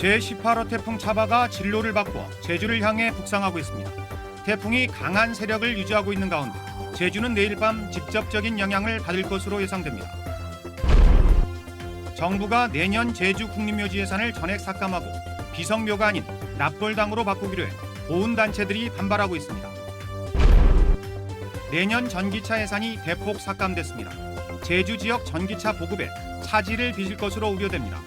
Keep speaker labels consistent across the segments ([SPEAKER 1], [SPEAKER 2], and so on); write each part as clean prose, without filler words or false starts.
[SPEAKER 1] 제18호 태풍 차바가 진로를 바꿔 제주를 향해 북상하고 있습니다. 태풍이 강한 세력을 유지하고 있는 가운데 제주는 내일 밤 직접적인 영향을 받을 것으로 예상됩니다. 정부가 내년 제주 국립묘지 예산을 전액 삭감하고 비성묘가 아닌 납골당으로 바꾸기로 해 보훈단체들이 반발하고 있습니다. 내년 전기차 예산이 대폭 삭감됐습니다. 제주 지역 전기차 보급에 차질을 빚을 것으로 우려됩니다.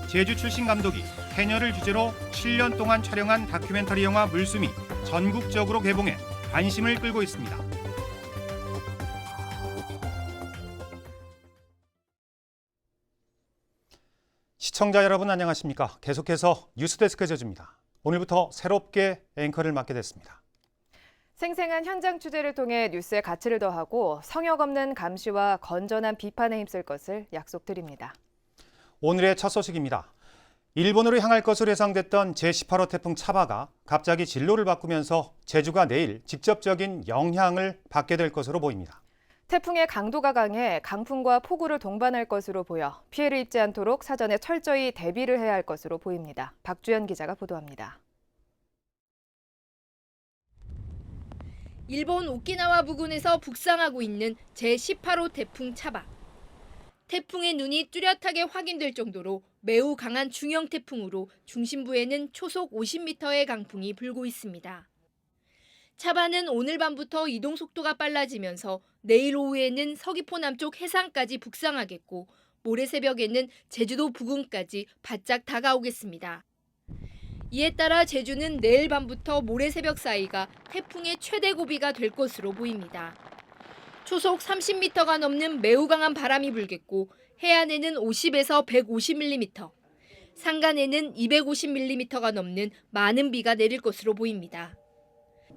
[SPEAKER 1] 제주 출신 감독이 해녀를 주제로 7년 동안 촬영한 다큐멘터리 영화 물숨이 전국적으로 개봉해 관심을 끌고 있습니다. 시청자 여러분 안녕하십니까? 계속해서 뉴스데스크 제주입니다. 오늘부터 새롭게 앵커를 맡게 됐습니다.
[SPEAKER 2] 생생한 현장 취재를 통해 뉴스의 가치를 더하고 성역 없는 감시와 건전한 비판에 힘쓸 것을 약속드립니다. 오늘의
[SPEAKER 1] 첫 소식입니다. 일본으로 향할 것으로 예상됐던 제18호 태풍 차바가 갑자기 진로를 바꾸면서 제주가 내일 직접적인 영향을 받게 될 것으로 보입니다.
[SPEAKER 2] 태풍의 강도가 강해 강풍과 폭우를 동반할 것으로 보여 피해를 입지 않도록 사전에 철저히 대비를 해야 할 것으로 보입니다. 박주연 기자가 보도합니다.
[SPEAKER 3] 일본 오키나와 부근에서 북상하고 있는 제18호 태풍 차바. 태풍의 눈이 뚜렷하게 확인될 정도로 매우 강한 중형 태풍으로 중심부에는 초속 50m의 강풍이 불고 있습니다. 차바는 오늘 밤부터 이동 속도가 빨라지면서 내일 오후에는 서귀포 남쪽 해상까지 북상하겠고 모레 새벽에는 제주도 부근까지 바짝 다가오겠습니다. 이에 따라 제주는 내일 밤부터 모레 새벽 사이가 태풍의 최대 고비가 될 것으로 보입니다. 초속 30m가 넘는 매우 강한 바람이 불겠고 해안에는 50에서 150mm, 산간에는 250mm가 넘는 많은 비가 내릴 것으로 보입니다.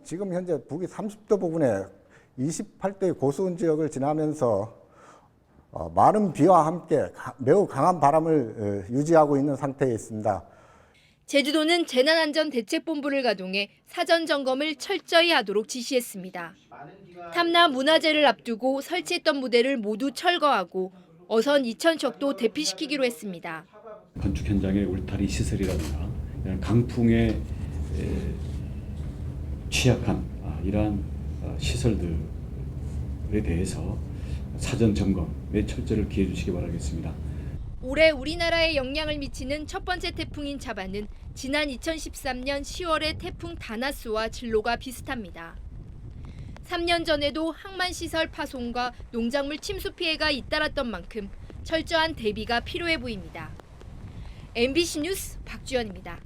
[SPEAKER 4] 지금 현재 북위 30도 부근에 28도의 고수온 지역을 지나면서 많은 비와 함께 매우 강한 바람을 유지하고 있는 상태에 있습니다.
[SPEAKER 3] 제주도는 재난안전대책본부를 가동해 사전 점검을 철저히 하도록 지시했습니다. 탐나 문화제를 앞두고 설치했던 무대를 모두 철거하고 어선 2,000척도 대피시키기로 했습니다.
[SPEAKER 5] 건축 현장의 울타리 시설이라든가 이런 강풍에 취약한 이러한 시설들에 대해서 사전 점검에 철저를 기해 주시기 바라겠습니다.
[SPEAKER 3] 올해 우리나라에 영향을 미치는 첫 번째 태풍인 차바는 지난 2013년 10월의 태풍 다나스와 진로가 비슷합니다. 3년 전에도 항만시설 파손과 농작물 침수 피해가 잇따랐던 만큼 철저한 대비가 필요해 보입니다. MBC 뉴스 박주연입니다.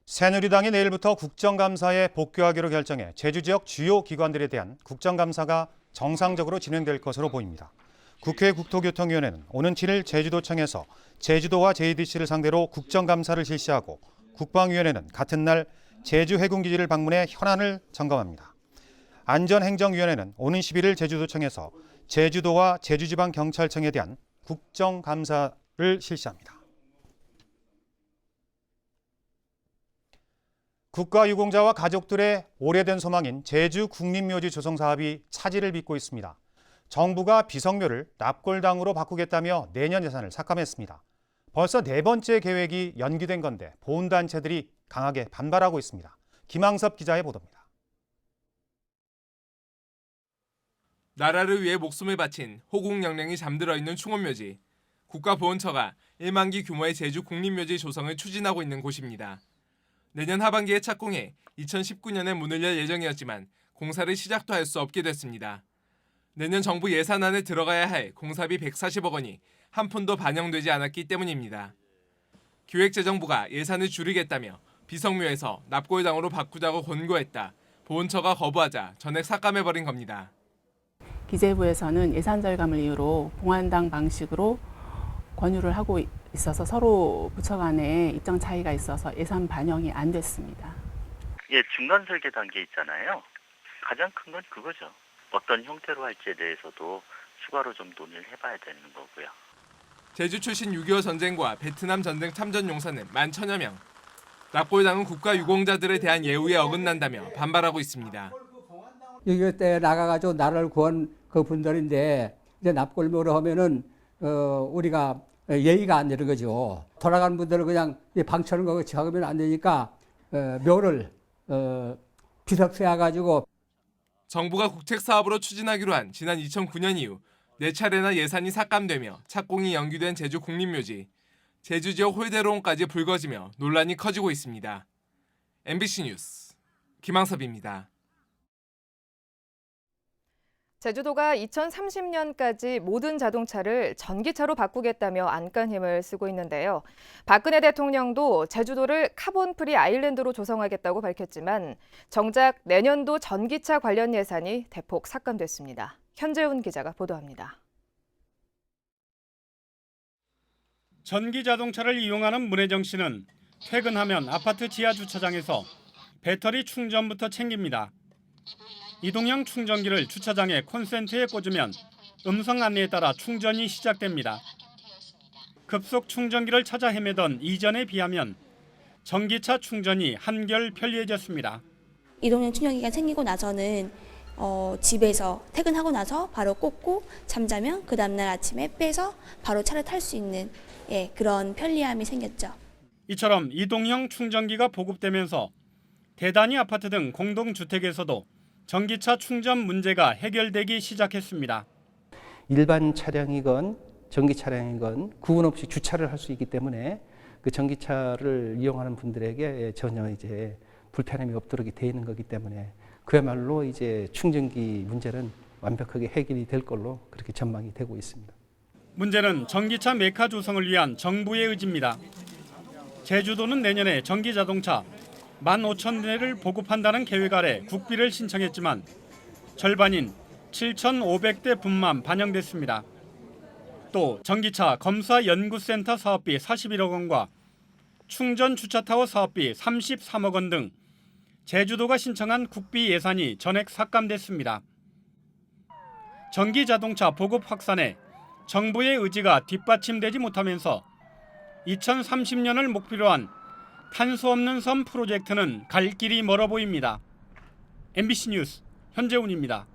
[SPEAKER 1] 새누리당이 내일부터 국정감사에 복귀하기로 결정해 제주 지역 주요 기관들에 대한 국정감사가 정상적으로 진행될 것으로 보입니다. 국회 국토교통위원회는 오는 7일 제주도청에서 제주도와 JTC를 상대로 국정감사를 실시하고 국방위원회는 같은 날 제주해군기지를 방문해 현안을 점검합니다. 안전행정위원회는 오는 11일 제주도청에서 제주도와 제주지방경찰청에 대한 국정감사를 실시합니다. 국가유공자와 가족들의 오래된 소망인 제주 국립묘지 조성 사업이 차질을 빚고 있습니다. 정부가 비성묘를 납골당으로 바꾸겠다며 내년 예산을 삭감했습니다. 벌써 네 번째 계획이 연기된 건데 보훈단체들이 강하게 반발하고 있습니다. 김항섭 기자의 보도입니다.
[SPEAKER 6] 나라를 위해 목숨을 바친 호국영령이 잠들어 있는 충원묘지. 국가보훈처가 1만기 규모의 제주 국립묘지 조성을 추진하고 있는 곳입니다. 내년 하반기에 착공해 2019년에 문을 열 예정이었지만 공사를 시작도 할 수 없게 됐습니다. 내년 정부 예산안에 들어가야 할 공사비 140억 원이 한 푼도 반영되지 않았기 때문입니다. 기획재정부가 예산을 줄이겠다며 비성묘에서 납골당으로 바꾸자고 권고했다. 보훈처가 거부하자 전액 삭감해버린 겁니다.
[SPEAKER 7] 기재부에서는 예산 절감을 이유로 봉안당 방식으로 권유를 하고 있어서 서로 부처 간에 입장 차이가 있어서 예산 반영이 안 됐습니다.
[SPEAKER 8] 예, 중간 설계 단계 있잖아요. 가장 큰 건 그거죠. 어떤 형태로 할지에 대해서도 추가로 좀 논의를 해봐야 되는 거고요.
[SPEAKER 6] 제주 출신 6.25 전쟁과 베트남 전쟁 참전 용사는 11,000여 명. 납골당은 국가유공자들에 대한 예우에 어긋난다며 반발하고 있습니다.
[SPEAKER 9] 6.25 때 나가가지고 나라를 구한 그 분들인데 이제 납골묘로 하면은 우리가 예의가 안 되는 거죠. 돌아가는 분들은 그냥 방치하는 거 작으면 안 되니까 묘를 비석세워가지고.
[SPEAKER 6] 정부가 국책 사업으로 추진하기로 한 지난 2009년 이후 4차례나 예산이 삭감되며 착공이 연기된 제주 국립묘지. 제주 지역 홀대로원까지 불거지며 논란이 커지고 있습니다. MBC 뉴스 김항섭입니다.
[SPEAKER 2] 제주도가 2030년까지 모든 자동차를 전기차로 바꾸겠다며 안간 힘을 쓰고 있는데요. 박근혜 대통령도 제주도를 카본 프리 아일랜드로 조성하겠다고 밝혔지만 정작 내년도 전기차 관련 예산이 대폭 삭감됐습니다. 현재훈 기자가 보도합니다.
[SPEAKER 10] 전기 자동차를 이용하는 문혜정 씨는 퇴근하면 아파트 지하 주차장에서 배터리 충전부터 챙깁니다. 이동형 충전기를 주차장의 콘센트에 꽂으면 음성 안내에 따라 충전이 시작됩니다. 급속 충전기를 찾아 헤매던 이전에 비하면 전기차 충전이 한결 편리해졌습니다.
[SPEAKER 11] 이동형 충전기가 생기고 나서는 집에서 퇴근하고 나서 바로 꽂고 잠자면 그 다음날 아침에 빼서 바로 차를 탈 수 있는 그런 편리함이 생겼죠.
[SPEAKER 10] 이처럼 이동형 충전기가 보급되면서 대단위 아파트 등 공동주택에서도 전기차 충전 문제가 해결되기 시작했습니다.
[SPEAKER 12] 일반 차량이건 전기 차량이건 구분 없이 주차를 할 수 있기 때문에 그 전기차를 이용하는 분들에게 전혀 이제 불편함이 없도록 돼 있는 거기 때문에 그야말로 이제 충전기 문제는 완벽하게 해결이 될 걸로 그렇게 전망이 되고 있습니다.
[SPEAKER 10] 문제는 전기차 메카 조성을 위한 정부의 의지입니다. 제주도는 내년에 전기 자동차 15,000대를 보급한다는 계획 아래 국비를 신청했지만 절반인 7,500대 분만 반영됐습니다. 또 전기차 검사 연구센터 사업비 41억 원과 충전 주차타워 사업비 33억 원 등 제주도가 신청한 국비 예산이 전액 삭감됐습니다. 전기 자동차 보급 확산에 정부의 의지가 뒷받침되지 못하면서 2030년을 목표로 한 탄소 없는 섬 프로젝트는 갈 길이 멀어 보입니다. MBC 뉴스 현재훈입니다.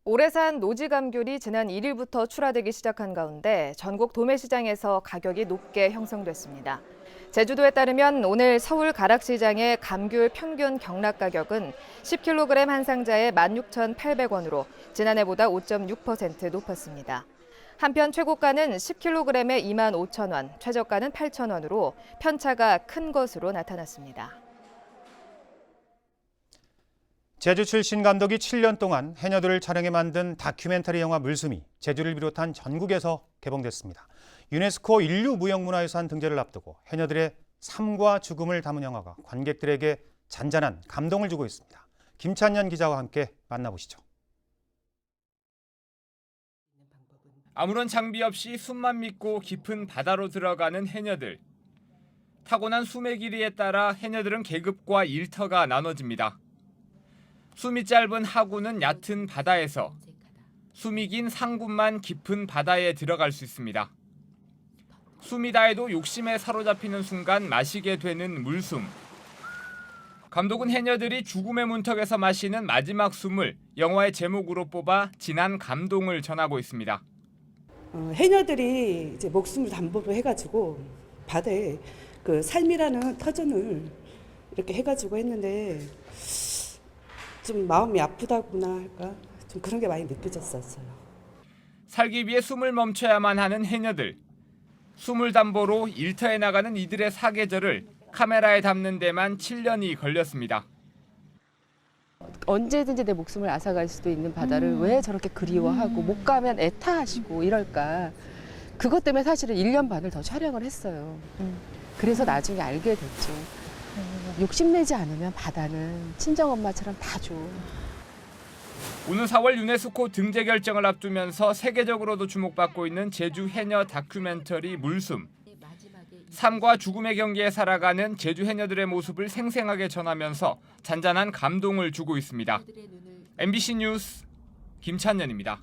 [SPEAKER 2] 오래산 노지감귤이 지난 1일부터 출하되기 시작한 가운데 전국 도매시장에서 가격이 높게 형성됐습니다. 제주도에 따르면 오늘 서울 가락시장의 감귤 평균 경락 가격은 10kg 한 상자에 16,800원으로 지난해보다 5.6% 높았습니다. 한편 최고가는 10kg에 25,000원, 최저가는 8,000원으로 편차가 큰 것으로 나타났습니다.
[SPEAKER 1] 제주 출신 감독이 7년 동안 해녀들을 촬영해 만든 다큐멘터리 영화 물숨이 제주를 비롯한 전국에서 개봉됐습니다. 유네스코 인류무형문화유산 등재를 앞두고 해녀들의 삶과 죽음을 담은 영화가 관객들에게 잔잔한 감동을 주고 있습니다. 김찬년 기자와 함께 만나보시죠.
[SPEAKER 13] 아무런 장비 없이 숨만 믿고 깊은 바다로 들어가는 해녀들. 타고난 숨의 길이에 따라 해녀들은 계급과 일터가 나눠집니다. 숨이 짧은 하구는 얕은 바다에서, 숨이 긴 상군만 깊은 바다에 들어갈 수 있습니다. 숨이 다해도 욕심에 사로잡히는 순간 마시게 되는 물숨. 감독은 해녀들이 죽음의 문턱에서 마시는 마지막 숨을 영화의 제목으로 뽑아 진한 감동을 전하고 있습니다.
[SPEAKER 14] 해녀들이 이제 목숨을 담보로 해가지고 바다에 그 삶이라는 터전을 이렇게 해가지고 했는데 좀 마음이 아프다구나 할까 좀 그런 게 많이 느껴졌었어요.
[SPEAKER 13] 살기 위해 숨을 멈춰야만 하는 해녀들. 숨을 담보로 일터에 나가는 이들의 사계절을 카메라에 담는 데만 7년이 걸렸습니다.
[SPEAKER 15] 언제든지 내 목숨을 앗아갈 수도 있는 바다를 왜 저렇게 그리워하고 못 가면 애타하시고 이럴까. 그것 때문에 사실은 1년 반을 더 촬영을 했어요. 그래서 나중에 알게 됐죠. 욕심내지 않으면 바다는 친정엄마처럼 다 줘.
[SPEAKER 13] 오는 4월 유네스코 등재 결정을 앞두면서 세계적으로도 주목받고 있는 제주 해녀 다큐멘터리 물숨. 삶과 죽음의 경계에 살아가는 제주 해녀들의 모습을 생생하게 전하면서 잔잔한 감동을 주고 있습니다. MBC 뉴스 김찬년입니다.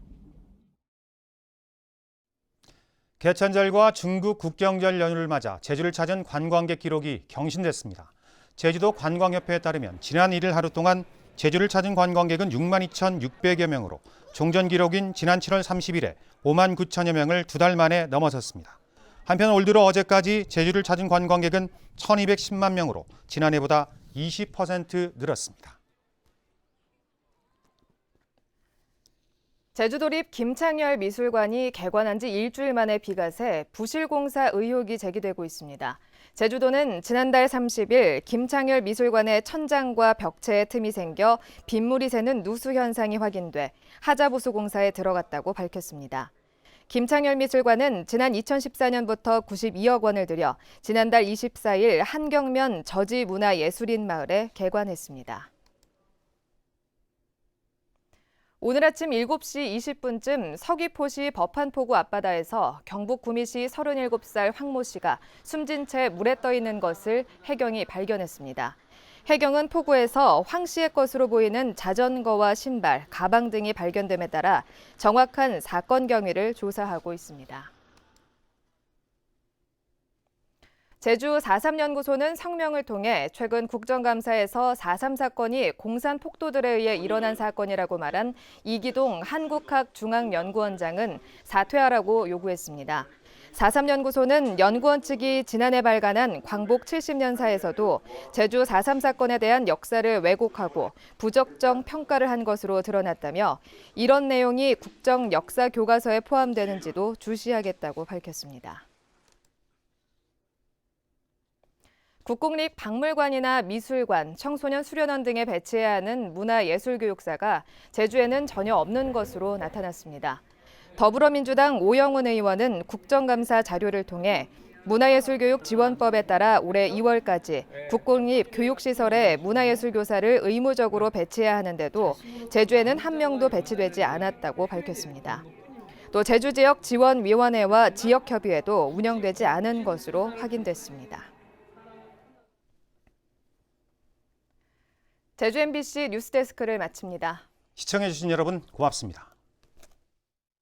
[SPEAKER 1] 개천절과 중국 국경절 연휴를 맞아 제주를 찾은 관광객 기록이 경신됐습니다. 제주도 관광협회에 따르면 지난 1일 하루 동안 제주를 찾은 관광객은 62,600여 명으로 종전 기록인 지난 7월 30일에 5만 9천여 명을 2달 만에 넘어섰습니다. 한편 올 들어 어제까지 제주를 찾은 관광객은 1,210만 명으로 지난해보다 20% 늘었습니다.
[SPEAKER 2] 제주도립 김창열 미술관이 개관한 지 일주일 만에 비가 새 부실공사 의혹이 제기되고 있습니다. 제주도는 지난달 30일 김창열 미술관의 천장과 벽체에 틈이 생겨 빗물이 새는 누수 현상이 확인돼 하자보수 공사에 들어갔다고 밝혔습니다. 김창열 미술관은 지난 2014년부터 92억 원을 들여 지난달 24일 한경면 저지문화예술인 마을에 개관했습니다. 오늘 아침 7시 20분쯤 서귀포시 법한포구 앞바다에서 경북 구미시 37살 황모 씨가 숨진 채 물에 떠 있는 것을 해경이 발견했습니다. 해경은 포구에서 황 씨의 것으로 보이는 자전거와 신발, 가방 등이 발견됨에 따라 정확한 사건 경위를 조사하고 있습니다. 제주 4.3연구소는 성명을 통해 최근 국정감사에서 4.3 사건이 공산 폭도들에 의해 일어난 사건이라고 말한 이기동 한국학중앙연구원장은 사퇴하라고 요구했습니다. 4.3연구소는 연구원 측이 지난해 발간한 광복 70년사에서도 제주 4.3 사건에 대한 역사를 왜곡하고 부적정 평가를 한 것으로 드러났다며 이런 내용이 국정 역사 교과서에 포함되는지도 주시하겠다고 밝혔습니다. 국공립 박물관이나 미술관, 청소년 수련원 등에 배치해야 하는 문화예술교육사가 제주에는 전혀 없는 것으로 나타났습니다. 더불어민주당 오영훈 의원은 국정감사 자료를 통해 문화예술교육지원법에 따라 올해 2월까지 국공립 교육시설에 문화예술교사를 의무적으로 배치해야 하는데도 제주에는 한 명도 배치되지 않았다고 밝혔습니다. 또 제주지역지원위원회와 지역협의회도 운영되지 않은 것으로 확인됐습니다. 제주 MBC 뉴스데스크를 마칩니다.
[SPEAKER 1] 시청해주신 여러분 고맙습니다.